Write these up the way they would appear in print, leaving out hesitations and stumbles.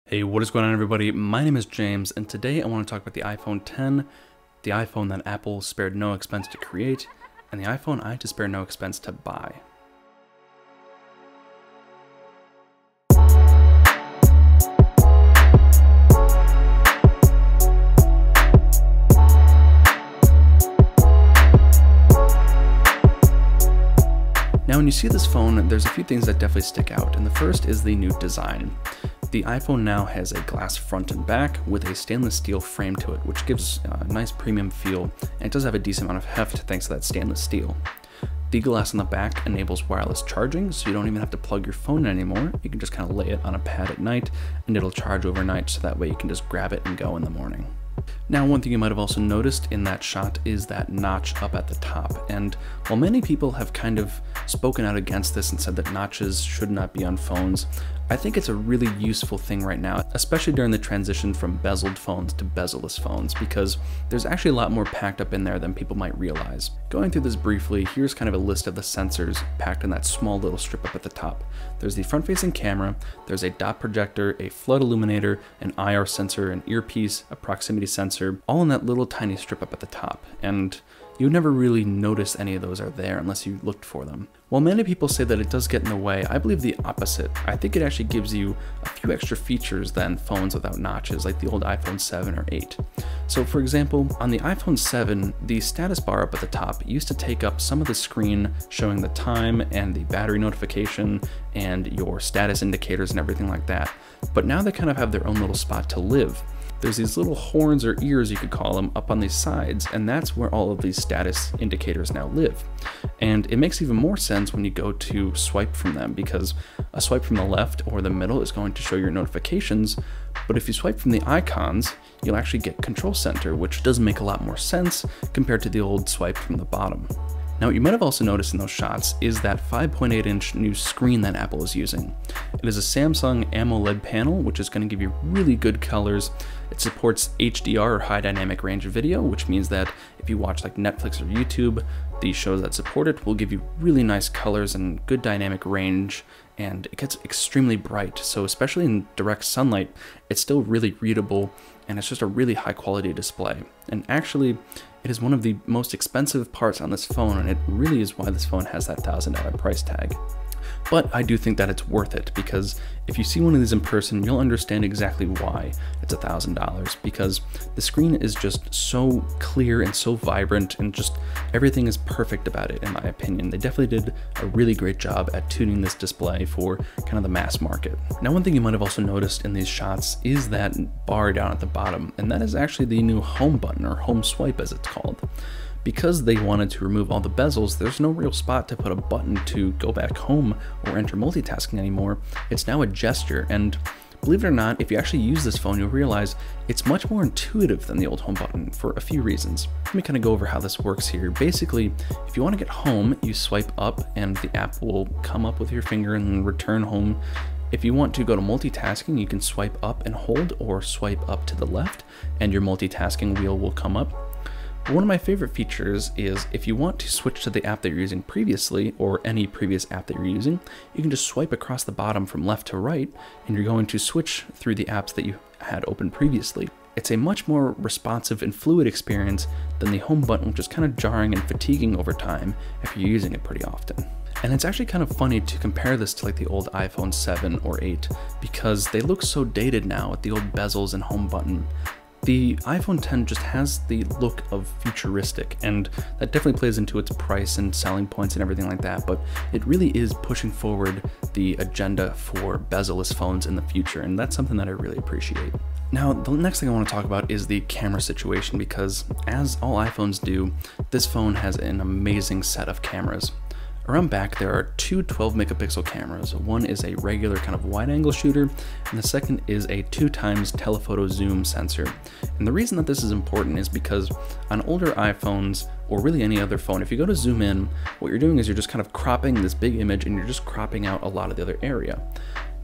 Hey, what is going on everybody? My name is James, and today I want to talk about the iPhone X, the iPhone that Apple spared no expense to create, and the iPhone I had to spare no expense to buy. Now when you see this phone, there's a few things that definitely stick out, and the first is the new design. The iPhone now has a glass front and back with a stainless steel frame to it, which gives a nice premium feel, and it does have a decent amount of heft thanks to that stainless steel. The glass on the back enables wireless charging, so you don't even have to plug your phone in anymore. You can just kind of lay it on a pad at night, and it'll charge overnight, so that way you can just grab it and go in the morning. Now, one thing you might have also noticed in that shot is that notch up at the top, and while many people have kind of spoken out against this and said that notches should not be on phones, I think it's a really useful thing right now, especially during the transition from bezeled phones to bezel-less phones, because there's actually a lot more packed up in there than people might realize. Going through this briefly, here's kind of a list of the sensors packed in that small little strip up at the top. There's the front-facing camera, there's a dot projector, a flood illuminator, an IR sensor, an earpiece, a proximity sensor, all in that little tiny strip up at the top, and you would never really notice any of those are there unless you looked for them. While many people say that it does get in the way, I believe the opposite. I think it actually gives you a few extra features than phones without notches, like the old iPhone 7 or 8. So for example, on the iPhone 7, the status bar up at the top used to take up some of the screen showing the time and the battery notification and your status indicators and everything like that. But now they kind of have their own little spot to live. There's these little horns or ears, you could call them, up on these sides, and that's where all of these status indicators now live. And it makes even more sense when you go to swipe from them, because a swipe from the left or the middle is going to show your notifications, but if you swipe from the icons, you'll actually get Control Center, which does make a lot more sense compared to the old swipe from the bottom. Now, what you might have also noticed in those shots is that 5.8-inch new screen that Apple is using. It is a Samsung AMOLED panel, which is going to give you really good colors. It supports HDR or high dynamic range video, which means that if you watch like Netflix or YouTube, the shows that support it will give you really nice colors and good dynamic range, and it gets extremely bright. So especially in direct sunlight, it's still really readable, and it's just a really high quality display. And actually, it is one of the most expensive parts on this phone, and it really is why this phone has that $1,000 price tag. But I do think that it's worth it, because if you see one of these in person, you'll understand exactly why it's $1,000, because the screen is just so clear and so vibrant, and just everything is perfect about it, in my opinion. They definitely did a really great job at tuning this display for kind of the mass market. Now, one thing you might have also noticed in these shots is that bar down at the bottom, and that is actually the new home button, or home swipe as it's called. Because they wanted to remove all the bezels, there's no real spot to put a button to go back home or enter multitasking anymore. It's now a gesture, and believe it or not, if you actually use this phone, you'll realize it's much more intuitive than the old home button for a few reasons. Let me kind of go over how this works here. Basically, if you want to get home, you swipe up and the app will come up with your finger and return home. If you want to go to multitasking, you can swipe up and hold, or swipe up to the left and your multitasking wheel will come up. One of my favorite features is if you want to switch to the app that you're using previously, or any previous app that you're using, you can just swipe across the bottom from left to right, and you're going to switch through the apps that you had open previously. It's a much more responsive and fluid experience than the home button, which is kind of jarring and fatiguing over time if you're using it pretty often. And it's actually kind of funny to compare this to like the old iPhone 7 or 8, because they look so dated now with the old bezels and home button. The iPhone X just has the look of futuristic, and that definitely plays into its price and selling points and everything like that, but it really is pushing forward the agenda for bezel-less phones in the future, and that's something that I really appreciate. Now, the next thing I want to talk about is the camera situation, because as all iPhones do, this phone has an amazing set of cameras. Around back, there are two 12 megapixel cameras. One is a regular kind of wide angle shooter, and the second is a 2x telephoto zoom sensor. And the reason that this is important is because on older iPhones, or really any other phone, if you go to zoom in, what you're doing is you're just kind of cropping this big image and you're just cropping out a lot of the other area.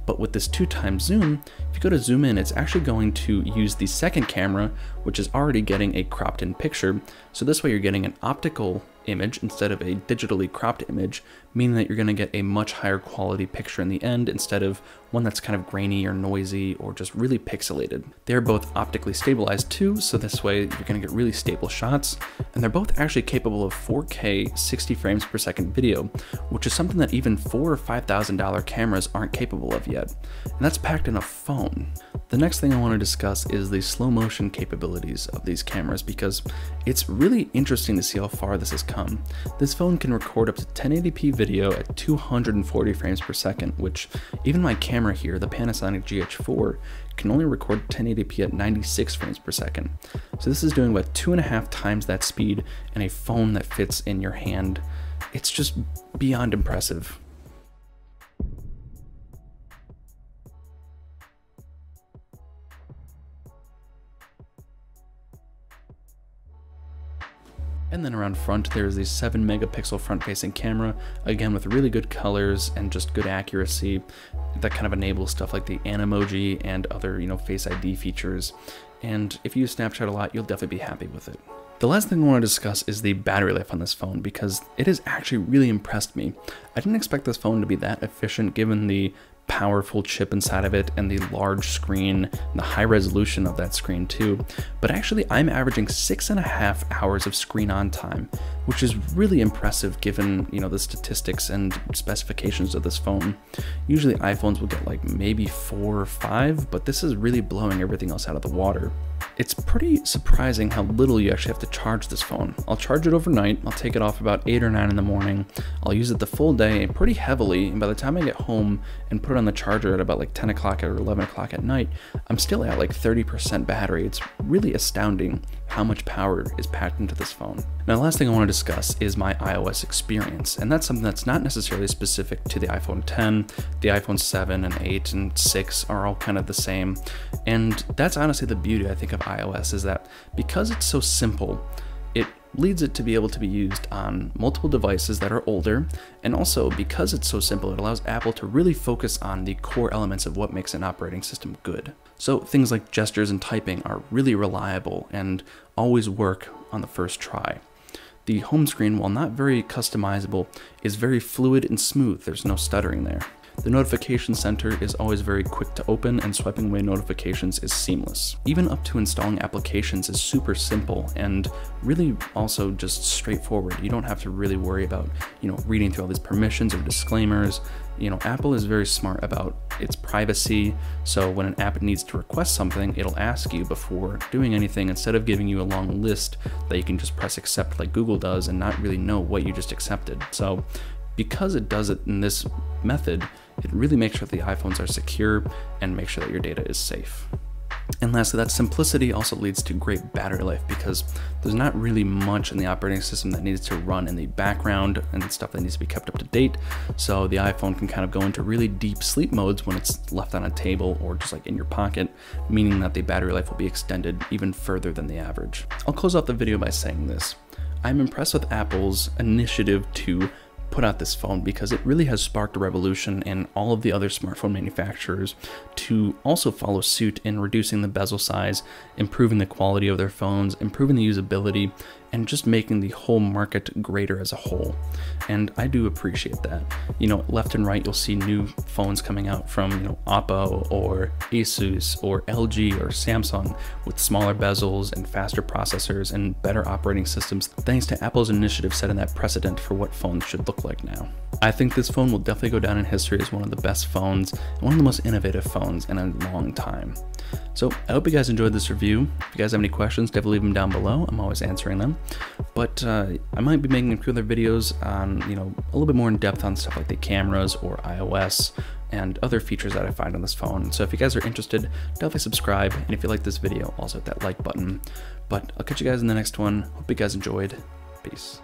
But with this 2x zoom, if you go to zoom in, it's actually going to use the second camera, which is already getting a cropped in picture. So this way you're getting an optical image instead of a digitally cropped image, meaning that you're going to get a much higher quality picture in the end instead of one that's kind of grainy or noisy or just really pixelated. They're both optically stabilized too, so this way you're going to get really stable shots, and they're both actually capable of 4K 60 frames per second video, which is something that even $4,000 or $5,000 cameras aren't capable of yet, and that's packed in a phone. The next thing I want to discuss is the slow motion capabilities of these cameras, because it's really interesting to see how far this has come. This phone can record up to 1080p video at 240 frames per second, which even my camera here, the Panasonic GH4, can only record 1080p at 96 frames per second. So this is doing about 2.5 times that speed in a phone that fits in your hand. It's just beyond impressive. And then around front, there's the 7 megapixel front-facing camera, again with really good colors and just good accuracy that kind of enables stuff like the Animoji and other, Face ID features. And if you use Snapchat a lot, you'll definitely be happy with it. The last thing I want to discuss is the battery life on this phone, because it has actually really impressed me. I didn't expect this phone to be that efficient given the powerful chip inside of it and the large screen and the high resolution of that screen too, but actually I'm averaging 6.5 hours of screen on time, which is really impressive given the statistics and specifications of this phone. Usually iPhones will get like maybe 4 or 5, but this is really blowing everything else out of the water. It's pretty surprising how little you actually have to charge this phone. I'll charge it overnight, I'll take it off about 8 or 9 in the morning, I'll use it the full day pretty heavily, and by the time I get home and put it on the charger at about like 10 o'clock or 11 o'clock at night, I'm still at like 30% battery. It's really astounding how much power is packed into this phone. Now the last thing I want to discuss is my iOS experience, and that's something that's not necessarily specific to the iPhone 10, the iPhone 7 and 8 and 6 are all kind of the same, and that's honestly the beauty I think of iOS, is that because it's so simple, it leads it to be able to be used on multiple devices that are older, and also because it's so simple, it allows Apple to really focus on the core elements of what makes an operating system good. So things like gestures and typing are really reliable and always work on the first try. The home screen, while not very customizable, is very fluid and smooth. There's no stuttering there. The notification center is always very quick to open, and swiping away notifications is seamless. Even up to installing applications is super simple and really also just straightforward. You don't have to really worry about, reading through all these permissions or disclaimers. Apple is very smart about its privacy, so when an app needs to request something, it'll ask you before doing anything instead of giving you a long list that you can just press accept like Google does and not really know what you just accepted. So because it does it in this method, it really makes sure that the iPhones are secure and make sure that your data is safe. And lastly, that simplicity also leads to great battery life, because there's not really much in the operating system that needs to run in the background and stuff that needs to be kept up to date. So the iPhone can kind of go into really deep sleep modes when it's left on a table or just like in your pocket, meaning that the battery life will be extended even further than the average. I'll close out the video by saying this. I'm impressed with Apple's initiative to put out this phone, because it really has sparked a revolution in all of the other smartphone manufacturers to also follow suit in reducing the bezel size, improving the quality of their phones, improving the usability, and just making the whole market greater as a whole. And I do appreciate that. Left and right, you'll see new phones coming out from, Oppo or Asus or LG or Samsung with smaller bezels and faster processors and better operating systems, thanks to Apple's initiative setting that precedent for what phones should look like now. I think this phone will definitely go down in history as one of the best phones and one of the most innovative phones in a long time. So I hope you guys enjoyed this review. If you guys have any questions, definitely leave them down below. I'm always answering them. But I might be making a few other videos on, a little bit more in depth on stuff like the cameras or iOS and other features that I find on this phone. So if you guys are interested, definitely subscribe. And if you like this video, also hit that like button. But I'll catch you guys in the next one. Hope you guys enjoyed. Peace.